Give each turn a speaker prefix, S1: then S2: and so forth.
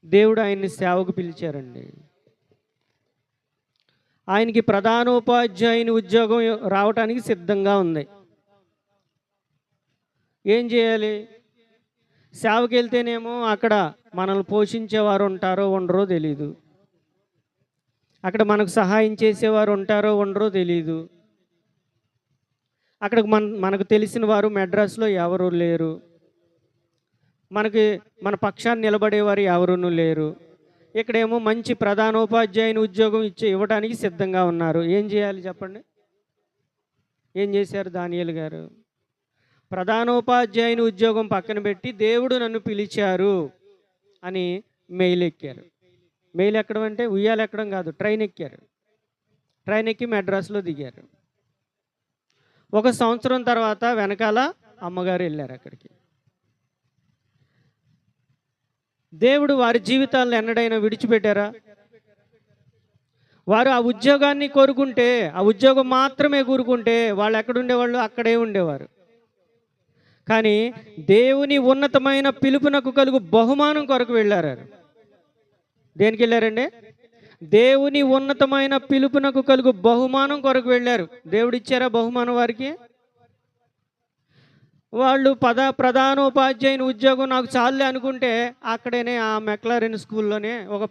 S1: దేవుడు ఆయన్ని సేవకు పిలిచారండి. ఆయనకి ప్రధానోపాధ్యాయుని ఉద్యోగం రావటానికి సిద్ధంగా ఉంది. ఏం చేయాలి? సేవకి వెళ్తేనేమో అక్కడ మనల్ని పోషించేవారు ఉంటారో ఉండరో తెలీదు. అక్కడ మనకు సహాయం చేసేవారు ఉంటారో ఉండరో తెలీదు. అక్కడ మనకు తెలిసిన వారు మెడ్రాస్లో ఎవరు లేరు. మన పక్షాన్ని నిలబడేవారు ఎవరునూ లేరు. ఇక్కడేమో మంచి ప్రధానోపాధ్యాయుని ఉద్యోగం ఇవ్వడానికి సిద్ధంగా ఉన్నారు. ఏం చేయాలి చెప్పండి? ఏం చేశారు దానియేలు గారు? ప్రధానోపాధ్యాయుని ఉద్యోగం పక్కన పెట్టి దేవుడు నన్ను పిలిచారు అని మెయిల్ ఎక్కారు. మెయిల్ ఎక్కడం అంటే ఉయ్యాలు ఎక్కడం కాదు, ట్రైన్ ఎక్కారు. ట్రైన్ ఎక్కి మెడ్రాస్లో దిగారు. 1 సంవత్సరం తర్వాత వెనకాల అమ్మగారు వెళ్ళారు అక్కడికి. దేవుడు వారి జీవితాలను ఎన్నడైనా విడిచిపెట్టారా? వారు ఆ ఉద్యోగాన్ని కోరుకుంటే, ఆ ఉద్యోగం మాత్రమే కోరుకుంటే వాళ్ళు ఎక్కడుండేవాళ్ళు? అక్కడే ఉండేవారు. కానీ దేవుని ఉన్నతమైన పిలుపునకు కలుగు బహుమానం కొరకు వెళ్ళారు. దేనికి వెళ్ళారండి? దేవుని ఉన్నతమైన పిలుపునకు కలుగు బహుమానం కొరకు వెళ్ళారు. దేవుడు ఇచ్చారా బహుమానం వారికి? వాళ్ళు ప్రధానోపాధ్యాయుని ఉద్యోగం నాకు చాలులే అనుకుంటే అక్కడనే ఆ మెక్లారెన్ స్కూల్లోనే ఒక